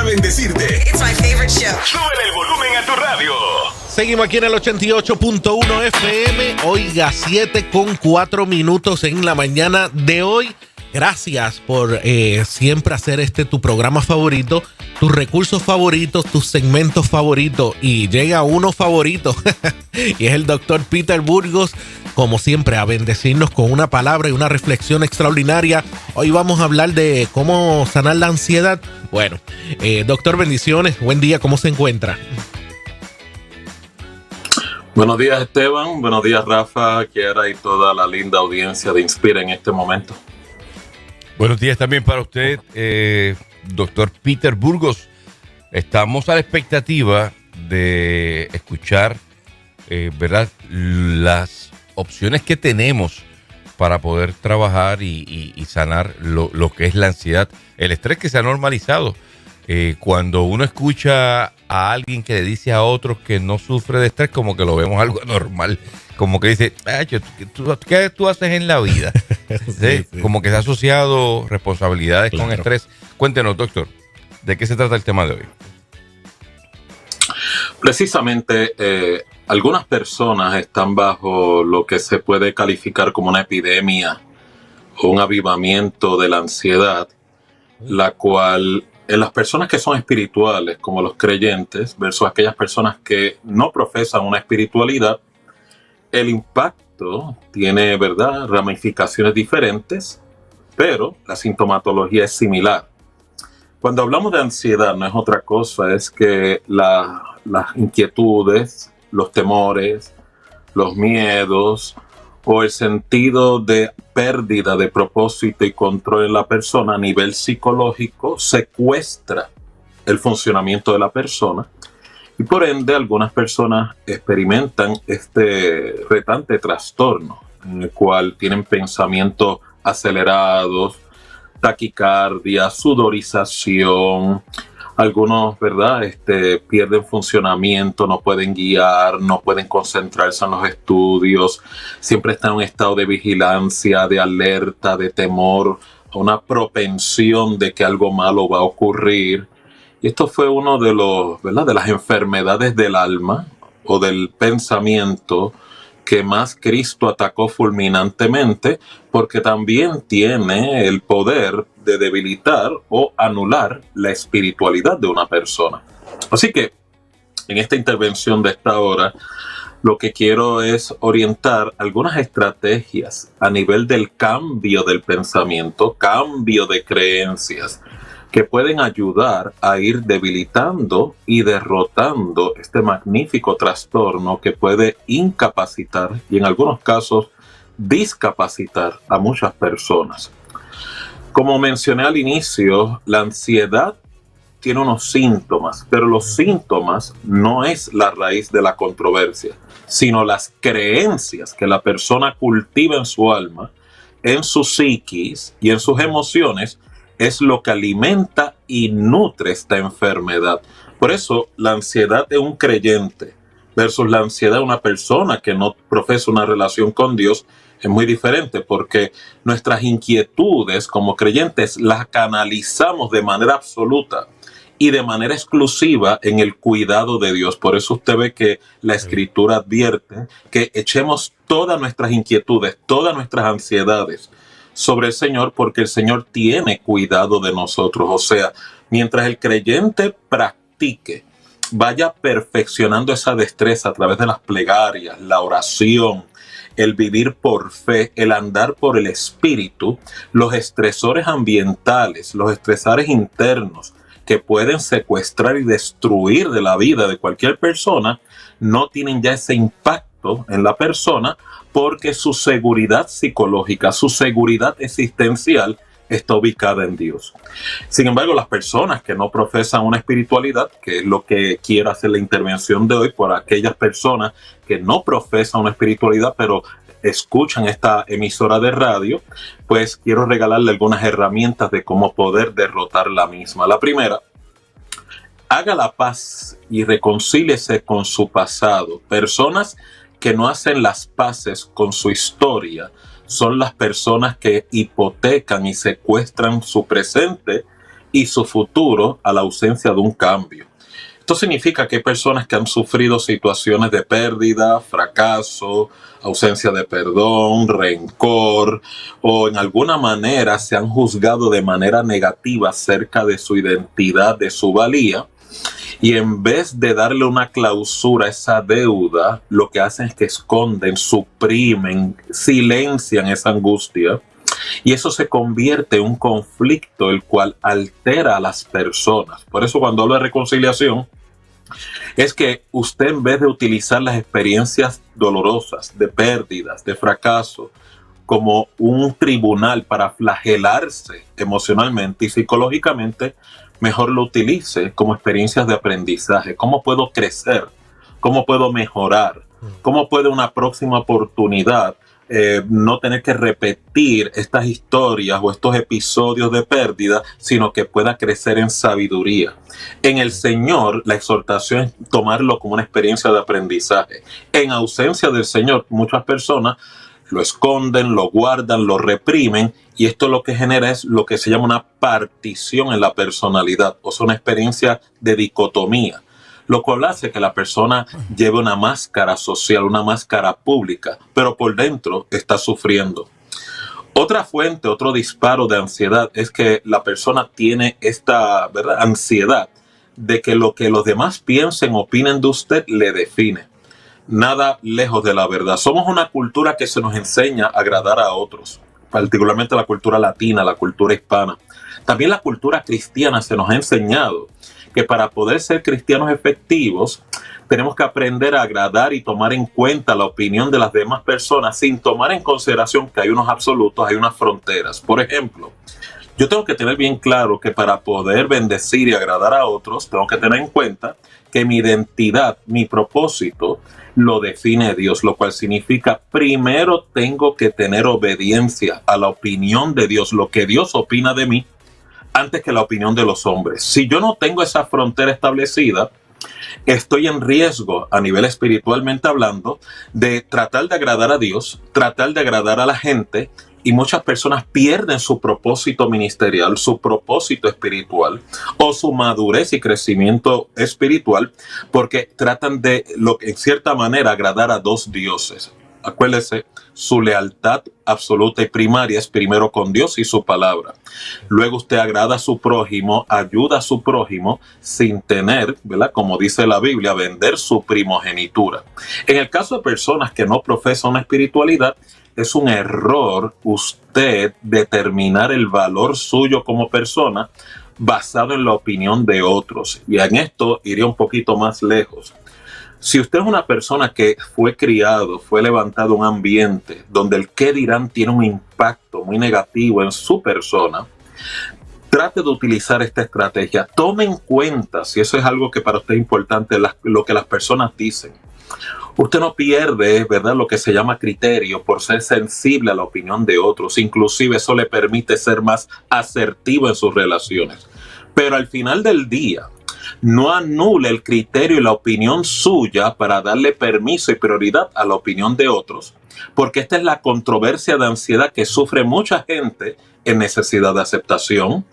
bendecirte. It's my favorite show. Sube el volumen a tu radio. Seguimos aquí en el 88.1 FM. Oiga, 7:04 en la mañana de hoy. Gracias por siempre hacer tu programa favorito, tus recursos favoritos, tus segmentos favoritos. Y llega uno favorito y es el doctor Peter Burgos, como siempre, a bendecirnos con una palabra y una reflexión extraordinaria. Hoy vamos a hablar de cómo sanar la ansiedad. Bueno, doctor, bendiciones. Buen día, ¿cómo se encuentra? Buenos días, Esteban. Buenos días, Rafa, Kiara y toda la linda audiencia de Inspira en este momento. Buenos días también para usted, doctor Peter Burgos. Estamos a la expectativa de escuchar, ¿verdad?, las opciones que tenemos para poder trabajar y sanar lo que es la ansiedad, el estrés que se ha normalizado. Cuando uno escucha a alguien que le dice a otros que no sufre de estrés, como que lo vemos algo normal. Como que dice, ¿qué tú haces en la vida? ¿Sí? Sí. Como que se ha asociado responsabilidades con estrés. Cuéntenos, doctor, ¿de qué se trata el tema de hoy? Precisamente, algunas personas están bajo lo que se puede calificar como una epidemia o un avivamiento de la ansiedad, la cual en las personas que son espirituales, como los creyentes, versus aquellas personas que no profesan una espiritualidad, el impacto tiene, ¿verdad?, ramificaciones diferentes, pero la sintomatología es similar. Cuando hablamos de ansiedad, no es otra cosa, es que las inquietudes, los temores, los miedos o el sentido de pérdida de propósito y control en la persona a nivel psicológico secuestra el funcionamiento de la persona. Y por ende, algunas personas experimentan este retante trastorno, en el cual tienen pensamientos acelerados, taquicardia, sudorización. Algunos, ¿verdad?, pierden funcionamiento, no pueden guiar, no pueden concentrarse en los estudios. Siempre están en un estado de vigilancia, de alerta, de temor, una propensión de que algo malo va a ocurrir. Y esto fue uno de los, ¿verdad?, de las enfermedades del alma o del pensamiento que más Cristo atacó fulminantemente, porque también tiene el poder de debilitar o anular la espiritualidad de una persona. Así que en esta intervención de esta hora, lo que quiero es orientar algunas estrategias a nivel del cambio del pensamiento, cambio de creencias, que pueden ayudar a ir debilitando y derrotando este magnífico trastorno que puede incapacitar y en algunos casos discapacitar a muchas personas. Como mencioné al inicio, la ansiedad tiene unos síntomas, pero los síntomas no es la raíz de la controversia, sino las creencias que la persona cultiva en su alma, en su psiquis y en sus emociones, es lo que alimenta y nutre esta enfermedad. Por eso, la ansiedad de un creyente versus la ansiedad de una persona que no profesa una relación con Dios es muy diferente, porque nuestras inquietudes como creyentes las canalizamos de manera absoluta y de manera exclusiva en el cuidado de Dios. Por eso usted ve que la Escritura advierte que echemos todas nuestras inquietudes, todas nuestras ansiedades sobre el Señor, porque el Señor tiene cuidado de nosotros. O sea, mientras el creyente practique, vaya perfeccionando esa destreza a través de las plegarias, la oración, el vivir por fe, el andar por el Espíritu, los estresores ambientales, los estresores internos que pueden secuestrar y destruir de la vida de cualquier persona, no tienen ya ese impacto en la persona, porque su seguridad psicológica, su seguridad existencial está ubicada en Dios. Sin embargo, las personas que no profesan una espiritualidad, que es lo que quiero hacer la intervención de hoy por aquellas personas que no profesan una espiritualidad, pero escuchan esta emisora de radio, pues quiero regalarle algunas herramientas de cómo poder derrotar la misma. La primera, haga la paz y reconcíliese con su pasado. Personas que no hacen las paces con su historia son las personas que hipotecan y secuestran su presente y su futuro a la ausencia de un cambio. Esto significa que hay personas que han sufrido situaciones de pérdida, fracaso, ausencia de perdón, rencor, o en alguna manera se han juzgado de manera negativa acerca de su identidad, de su valía. Y en vez de darle una clausura a esa deuda, lo que hacen es que esconden, suprimen, silencian esa angustia. Y eso se convierte en un conflicto el cual altera a las personas. Por eso cuando hablo de reconciliación, es que usted, en vez de utilizar las experiencias dolorosas, de pérdidas, de fracaso, como un tribunal para flagelarse emocionalmente y psicológicamente, mejor lo utilice como experiencias de aprendizaje. ¿Cómo puedo crecer? ¿Cómo puedo mejorar? ¿Cómo puede una próxima oportunidad no tener que repetir estas historias o estos episodios de pérdida, sino que pueda crecer en sabiduría? En el Señor, la exhortación es tomarlo como una experiencia de aprendizaje. En ausencia del Señor, muchas personas lo esconden, lo guardan, lo reprimen, y esto lo que genera es lo que se llama una partición en la personalidad, o sea, una experiencia de dicotomía, lo cual hace que la persona lleve una máscara social, una máscara pública, pero por dentro está sufriendo. Otra fuente, otro disparo de ansiedad es que la persona tiene esta, ¿verdad?, ansiedad de que lo que los demás piensen, opinen de usted, le define. Nada lejos de la verdad. Somos una cultura que se nos enseña a agradar a otros, particularmente la cultura latina, la cultura hispana. También la cultura cristiana se nos ha enseñado que para poder ser cristianos efectivos tenemos que aprender a agradar y tomar en cuenta la opinión de las demás personas sin tomar en consideración que hay unos absolutos, hay unas fronteras. Por ejemplo, yo tengo que tener bien claro que para poder bendecir y agradar a otros, tengo que tener en cuenta que mi identidad, mi propósito, lo define Dios, lo cual significa primero tengo que tener obediencia a la opinión de Dios, lo que Dios opina de mí, antes que la opinión de los hombres. Si yo no tengo esa frontera establecida, estoy en riesgo, a nivel espiritualmente hablando, de tratar de agradar a Dios, tratar de agradar a la gente, y muchas personas pierden su propósito ministerial, su propósito espiritual o su madurez y crecimiento espiritual porque tratan de, en cierta manera, agradar a dos dioses. Acuérdese, su lealtad absoluta y primaria es primero con Dios y su palabra. Luego usted agrada a su prójimo, ayuda a su prójimo sin tener, ¿verdad?, como dice la Biblia, vender su primogenitura. En el caso de personas que no profesan una espiritualidad, es un error usted determinar el valor suyo como persona basado en la opinión de otros. Y en esto iría un poquito más lejos. Si usted es una persona que fue criado, fue levantado en un ambiente donde el qué dirán tiene un impacto muy negativo en su persona, trate de utilizar esta estrategia. Tome en cuenta, si eso es algo que para usted es importante, lo que las personas dicen. Usted no pierde, ¿verdad?, lo que se llama criterio por ser sensible a la opinión de otros. Inclusive eso le permite ser más asertivo en sus relaciones. Pero al final del día, no anule el criterio y la opinión suya para darle permiso y prioridad a la opinión de otros, porque esta es la controversia de ansiedad que sufre mucha gente en necesidad de aceptación,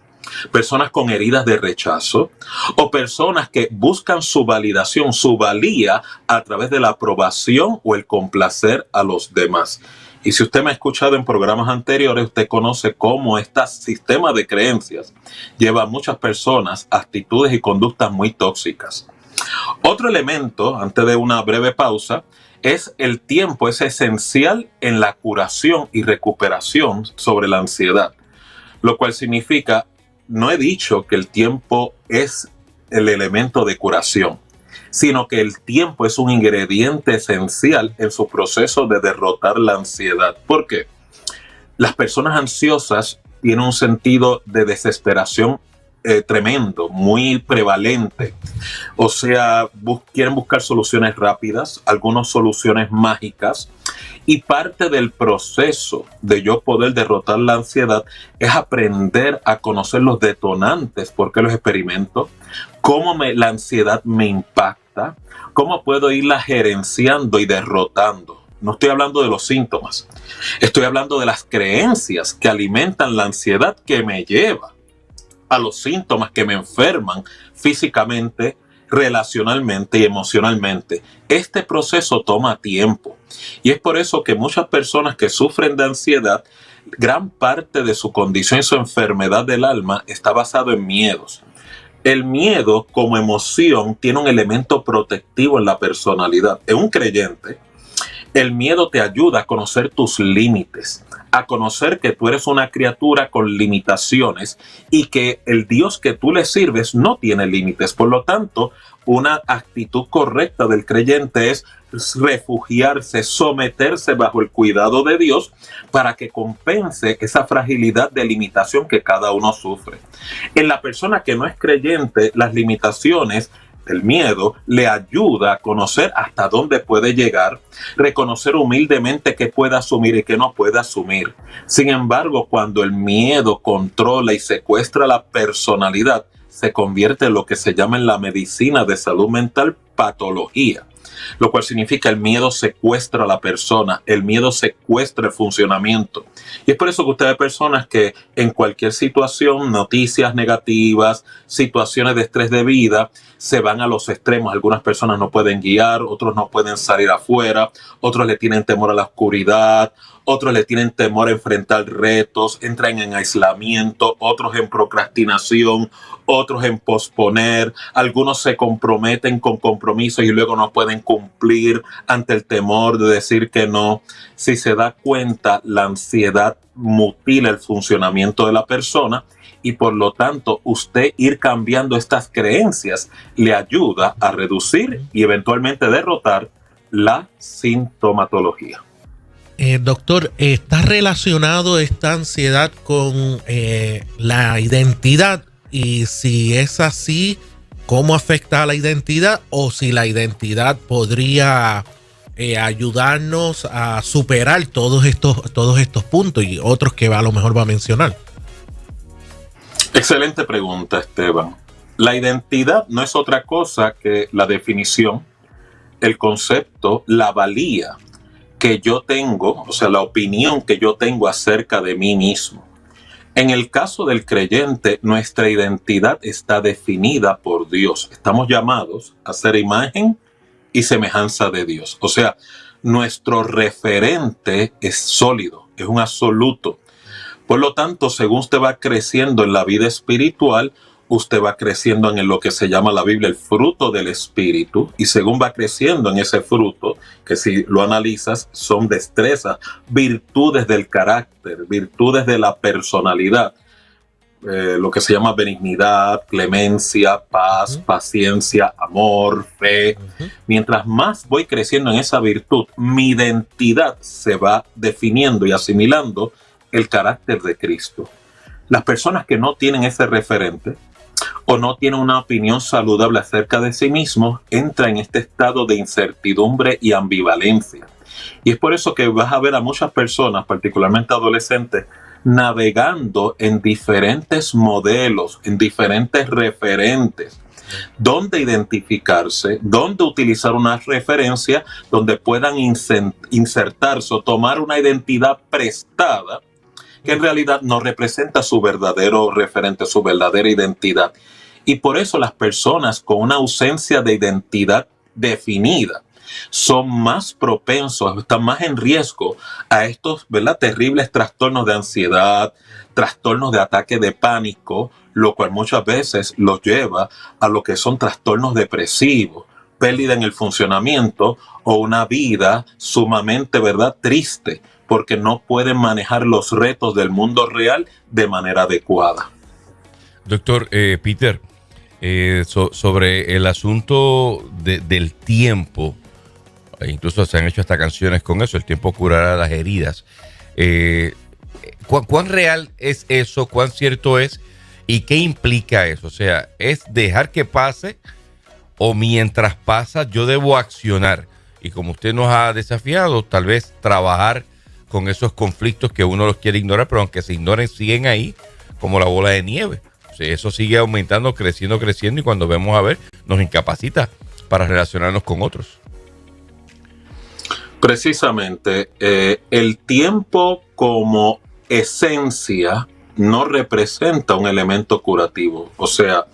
personas con heridas de rechazo o personas que buscan su validación, su valía a través de la aprobación o el complacer a los demás. Y si usted me ha escuchado en programas anteriores, usted conoce cómo este sistema de creencias lleva a muchas personas a actitudes y conductas muy tóxicas. Otro elemento, antes de una breve pausa, es el tiempo. Es esencial en la curación y recuperación sobre la ansiedad, lo cual significa, no he dicho que el tiempo es el elemento de curación, sino que el tiempo es un ingrediente esencial en su proceso de derrotar la ansiedad. ¿Por qué? Las personas ansiosas tienen un sentido de desesperación tremendo, muy prevalente. O sea, quieren buscar soluciones rápidas, algunas soluciones mágicas. Y parte del proceso de yo poder derrotar la ansiedad es aprender a conocer los detonantes, por qué los experimento, cómo la ansiedad me impacta, cómo puedo irla gerenciando y derrotando. No estoy hablando de los síntomas, estoy hablando de las creencias que alimentan la ansiedad que me lleva a los síntomas que me enferman físicamente, relacionalmente y emocionalmente. Este proceso toma tiempo y es por eso que muchas personas que sufren de ansiedad, gran parte de su condición y su enfermedad del alma está basado en miedos. El miedo como emoción tiene un elemento protectivo en la personalidad. En un creyente, el miedo te ayuda a conocer tus límites, a conocer que tú eres una criatura con limitaciones y que el Dios que tú le sirves no tiene límites. Por lo tanto, una actitud correcta del creyente es refugiarse, someterse bajo el cuidado de Dios para que compense esa fragilidad de limitación que cada uno sufre. En la persona que no es creyente, las limitaciones, el miedo, le ayuda a conocer hasta dónde puede llegar, reconocer humildemente qué puede asumir y qué no puede asumir. Sin embargo, cuando el miedo controla y secuestra la personalidad, se convierte en lo que se llama en la medicina de salud mental patología, lo cual significa el miedo secuestra a la persona, el miedo secuestra el funcionamiento. Y es por eso que usted ve personas que en cualquier situación, noticias negativas, situaciones de estrés de vida, se van a los extremos. Algunas personas no pueden guiar, otros no pueden salir afuera, otros le tienen temor a la oscuridad, otros le tienen temor a enfrentar retos, entran en aislamiento, otros en procrastinación, otros en posponer, algunos se comprometen con compromisos y luego no pueden cumplir ante el temor de decir que no. Si se da cuenta, la ansiedad mutila el funcionamiento de la persona y por lo tanto usted ir cambiando estas creencias le ayuda a reducir y eventualmente derrotar la sintomatología. Doctor, ¿está relacionado esta ansiedad con la identidad? Y si es así, ¿cómo afecta a la identidad? O si la identidad podría ayudarnos a superar todos estos puntos y otros que a lo mejor va a mencionar. Excelente pregunta, Esteban. La identidad no es otra cosa que la definición, el concepto, la valía que yo tengo, o sea, la opinión que yo tengo acerca de mí mismo. En el caso del creyente, nuestra identidad está definida por Dios. Estamos llamados a ser imagen y semejanza de Dios. O sea, nuestro referente es sólido, es un absoluto. Por lo tanto, según usted va creciendo en la vida espiritual, usted va creciendo en lo que se llama la Biblia el fruto del Espíritu, y según va creciendo en ese fruto, que si lo analizas son destrezas, virtudes del carácter, virtudes de la personalidad, lo que se llama benignidad, clemencia, paz, paciencia, amor, fe. Mientras más voy creciendo en esa virtud, mi identidad se va definiendo y asimilando el carácter de Cristo. Las personas que no tienen ese referente o no tienen una opinión saludable acerca de sí mismos, entran en este estado de incertidumbre y ambivalencia. Y es por eso que vas a ver a muchas personas, particularmente adolescentes, navegando en diferentes modelos, en diferentes referentes, donde identificarse, donde utilizar una referencia, donde puedan insertarse o tomar una identidad prestada que en realidad no representa su verdadero referente, su verdadera identidad. Y por eso las personas con una ausencia de identidad definida son más propensos, están más en riesgo a estos, ¿verdad?, terribles trastornos de ansiedad, trastornos de ataque de pánico, lo cual muchas veces los lleva a lo que son trastornos depresivos, pérdida en el funcionamiento o una vida sumamente, ¿verdad?, triste, porque no pueden manejar los retos del mundo real de manera adecuada. Doctor Peter, sobre el asunto del tiempo, incluso se han hecho hasta canciones con eso, el tiempo curará las heridas. ¿Cuán real es eso? ¿Cuán cierto es? ¿Y qué implica eso? O sea, ¿es dejar que pase o mientras pasa yo debo accionar? Y como usted nos ha desafiado, tal vez trabajar con esos conflictos que uno los quiere ignorar, pero aunque se ignoren, siguen ahí como la bola de nieve. O sea, eso sigue aumentando, creciendo, y cuando vemos a ver, nos incapacita para relacionarnos con otros. Precisamente, el tiempo como esencia no representa un elemento curativo. O sea,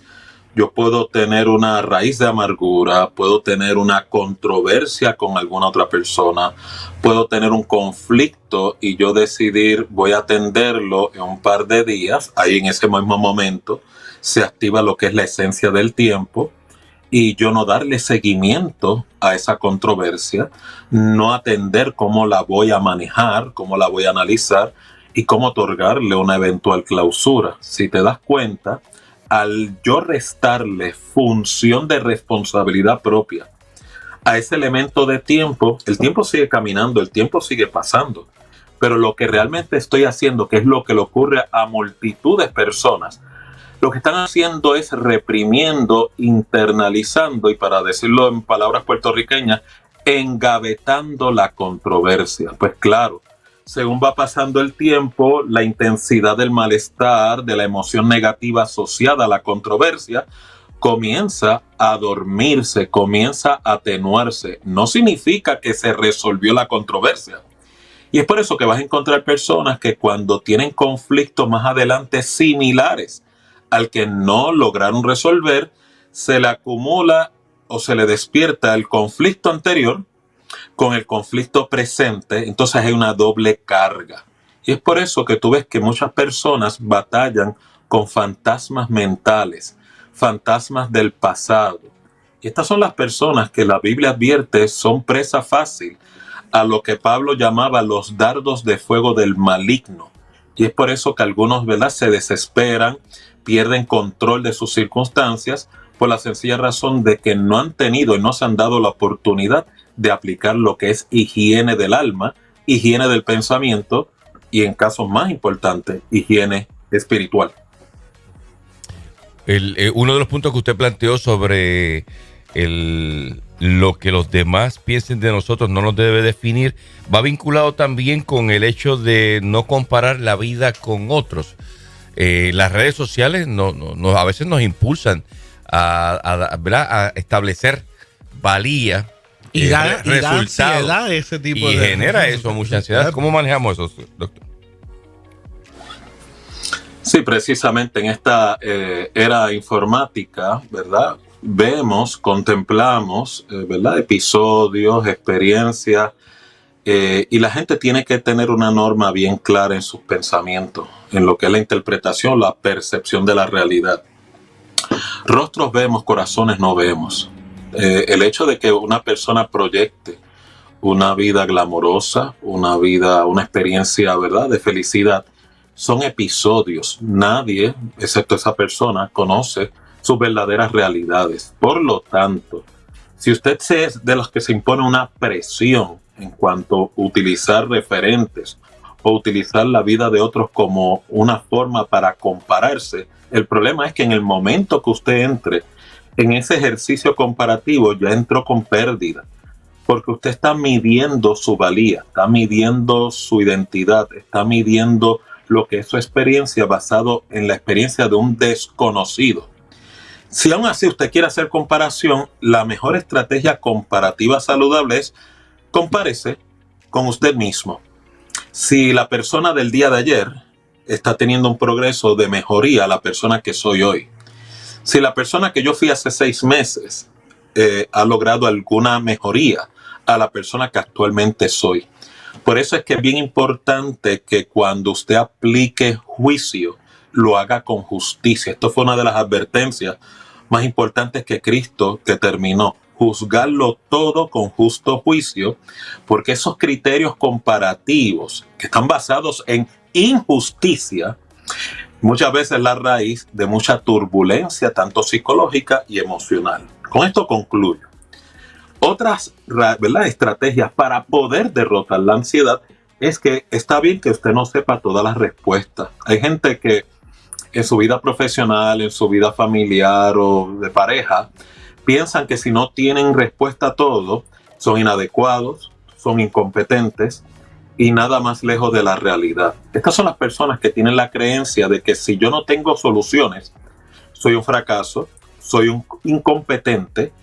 yo puedo tener una raíz de amargura, puedo tener una controversia con alguna otra persona, puedo tener un conflicto y yo decidir voy a atenderlo en un par de días. Ahí en ese mismo momento se activa lo que es la esencia del tiempo y yo no darle seguimiento a esa controversia, no atender cómo la voy a manejar, cómo la voy a analizar y cómo otorgarle una eventual clausura. Si te das cuenta, al yo restarle función de responsabilidad propia a ese elemento de tiempo, el tiempo sigue caminando, el tiempo sigue pasando, pero lo que realmente estoy haciendo, que es lo que le ocurre a multitud de personas, lo que están haciendo es reprimiendo, internalizando y, para decirlo en palabras puertorriqueñas, engavetando la controversia. Pues claro, según va pasando el tiempo, la intensidad del malestar, de la emoción negativa asociada a la controversia, comienza a dormirse, comienza a atenuarse. No significa que se resolvió la controversia. Y es por eso que vas a encontrar personas que cuando tienen conflictos más adelante similares al que no lograron resolver, se le acumula o se le despierta el conflicto anterior con el conflicto presente, entonces hay una doble carga. Y es por eso que tú ves que muchas personas batallan con fantasmas mentales, fantasmas del pasado. Y estas son las personas que la Biblia advierte son presa fácil a lo que Pablo llamaba los dardos de fuego del maligno. Y es por eso que algunos, ¿verdad?, se desesperan, pierden control de sus circunstancias por la sencilla razón de que no han tenido y no se han dado la oportunidad de aplicar lo que es higiene del alma, higiene del pensamiento y, en casos más importantes, higiene espiritual. Uno de los puntos que usted planteó sobre lo que los demás piensen de nosotros no nos debe definir, va vinculado también con el hecho de no comparar la vida con otros. Las redes sociales a veces nos impulsan a establecer valía y da resultados, ansiedad ese tipo y de... genera eso, mucha ansiedad. ¿Cómo manejamos eso, doctor? Sí, precisamente en esta era informática, ¿verdad? Vemos, contemplamos, ¿verdad?, episodios, experiencias, y la gente tiene que tener una norma bien clara en sus pensamientos, en lo que es la interpretación, la percepción de la realidad. Rostros vemos, corazones no vemos. El hecho de que una persona proyecte una vida glamorosa, una experiencia, ¿verdad?, de felicidad, son episodios. Nadie, excepto esa persona, conoce sus verdaderas realidades. Por lo tanto, si usted es de los que se impone una presión en cuanto a utilizar referentes o utilizar la vida de otros como una forma para compararse, el problema es que en el momento que usted entre en ese ejercicio comparativo ya entró con pérdida, porque usted está midiendo su valía, está midiendo su identidad, está midiendo lo que es su experiencia basado en la experiencia de un desconocido. Si aún así usted quiere hacer comparación, la mejor estrategia comparativa saludable es compárese con usted mismo. Si la persona del día de ayer está teniendo un progreso de mejoría a la persona que soy hoy, si la persona que yo fui hace 6 meses ha logrado alguna mejoría a la persona que actualmente soy. Por eso es que es bien importante que cuando usted aplique juicio, lo haga con justicia. Esto fue una de las advertencias más importantes que Cristo determinó. Juzgarlo todo con justo juicio, porque esos criterios comparativos que están basados en injusticia, muchas veces la raíz de mucha turbulencia, tanto psicológica y emocional. Con esto concluyo. Otras, ¿verdad?, estrategias para poder derrotar la ansiedad es que está bien que usted no sepa todas las respuestas. Hay gente que en su vida profesional, en su vida familiar o de pareja, piensan que si no tienen respuesta a todo, son inadecuados, son incompetentes y nada más lejos de la realidad. Estas son las personas que tienen la creencia de que si yo no tengo soluciones, soy un fracaso, soy un incompetente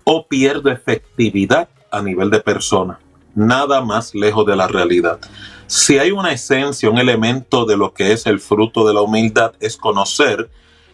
o pierdo efectividad a nivel de persona. Nada más lejos de la realidad. Si hay una esencia, un elemento de lo que es el fruto de la humildad, es conocer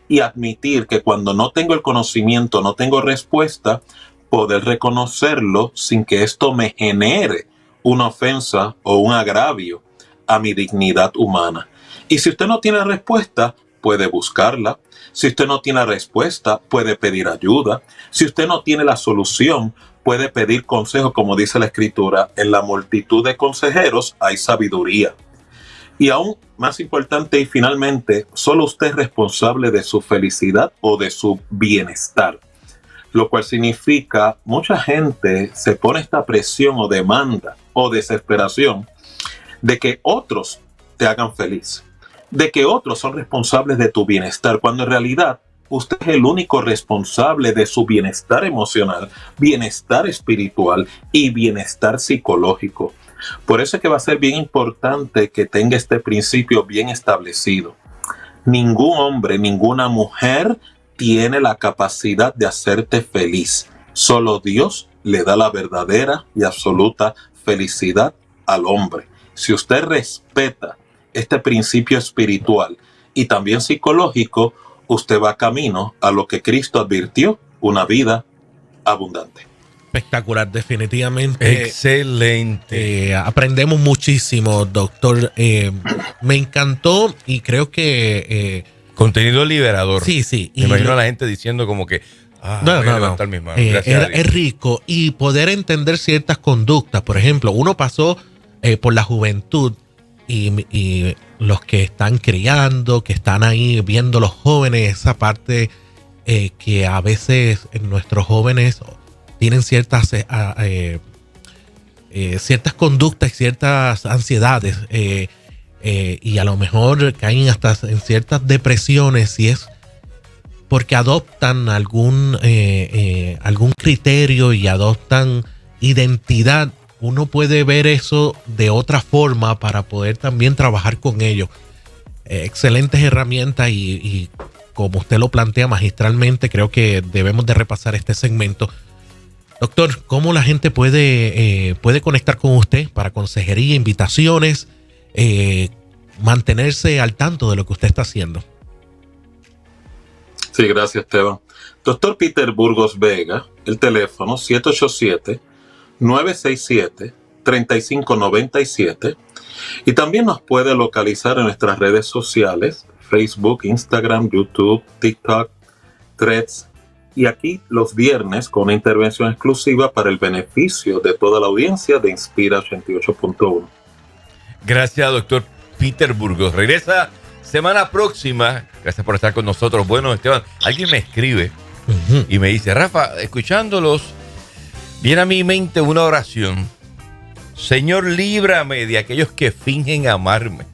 y admitir que cuando no tengo el conocimiento, no tengo respuesta, poder reconocerlo sin que esto me genere una ofensa o un agravio a mi dignidad humana. Y si usted no tiene respuesta, puede buscarla. Si usted no tiene respuesta, puede pedir ayuda. Si usted no tiene la solución, puede pedir consejo, como dice la Escritura, en la multitud de consejeros hay sabiduría. Y aún más importante y finalmente, solo usted es responsable de su felicidad o de su bienestar. Lo cual significa, mucha gente se pone esta presión o demanda o desesperación de que otros te hagan feliz, de que otros son responsables de tu bienestar, cuando en realidad usted es el único responsable de su bienestar emocional, bienestar espiritual y bienestar psicológico. Por eso es que va a ser bien importante que tenga este principio bien establecido. Ningún hombre, ninguna mujer tiene la capacidad de hacerte feliz. Solo Dios le da la verdadera y absoluta felicidad al hombre. Si usted respeta este principio espiritual y también psicológico, usted va camino a lo que Cristo advirtió, una vida abundante. Espectacular, definitivamente. Excelente. Aprendemos muchísimo, doctor. Me encantó y creo que... Contenido liberador. Sí, sí. Me imagino a la gente diciendo como que... voy a levantar mis manos. Es rico. Y poder entender ciertas conductas. Por ejemplo, uno pasó por la juventud y los que están criando, que están ahí viendo los jóvenes, esa parte que a veces nuestros jóvenes tienen ciertas conductas y ciertas ansiedades y a lo mejor caen hasta en ciertas depresiones, y es porque adoptan algún criterio y adoptan identidad. Uno puede ver eso de otra forma para poder también trabajar con ellos. Excelentes herramientas y como usted lo plantea magistralmente, creo que debemos de repasar este segmento. Doctor, ¿cómo la gente puede conectar con usted para consejería, invitaciones, mantenerse al tanto de lo que usted está haciendo? Sí, gracias, Esteban. Doctor Peter Burgos Vega, el teléfono 787-967-3597. Y también nos puede localizar en nuestras redes sociales, Facebook, Instagram, YouTube, TikTok, Threads. Y aquí los viernes con una intervención exclusiva para el beneficio de toda la audiencia de Inspira 88.1. Gracias, doctor Peter Burgos. Regresa semana próxima. Gracias por estar con nosotros. Bueno, Esteban, alguien me escribe y me dice: Rafa, escuchándolos, viene a mi mente una oración. Señor, líbrame de aquellos que fingen amarme.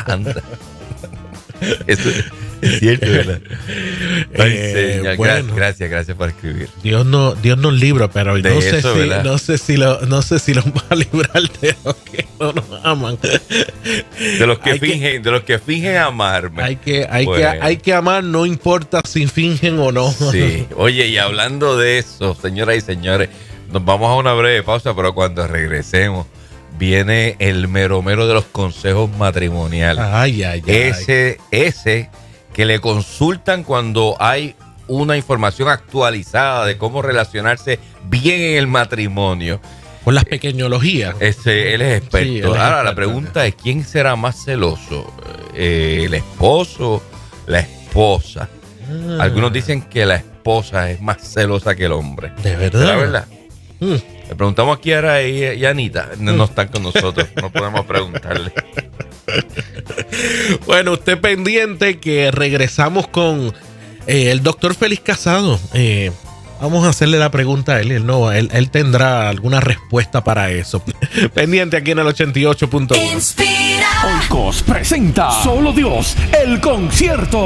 Anda. Eso es cierto, ¿verdad? Bueno, gracias por escribir. Dios nos libra, pero de no sé si lo va a librar de los que no nos aman. De los que fingen amarme. Hay que amar, no importa si fingen o no. Sí. Oye, y hablando de eso, señoras y señores, nos vamos a una breve pausa, pero cuando regresemos viene el mero de los consejos matrimoniales. Ese que le consultan cuando hay una información actualizada de cómo relacionarse bien en el matrimonio. Con las pequeñologías. Él es experto. Sí, Ahora, la pregunta es: ¿quién será más celoso? ¿El esposo? ¿La esposa? Algunos dicen que la esposa es más celosa que el hombre. ¿De verdad? ¿Es la verdad? Le preguntamos aquí a Ara y a Anita. No están con nosotros. No podemos preguntarle. Bueno, usted pendiente que regresamos con el doctor Félix Casado. Vamos a hacerle la pregunta a él. Él tendrá alguna respuesta para eso. Pendiente aquí en el 88.1. Oikos presenta Solo Dios, el concierto.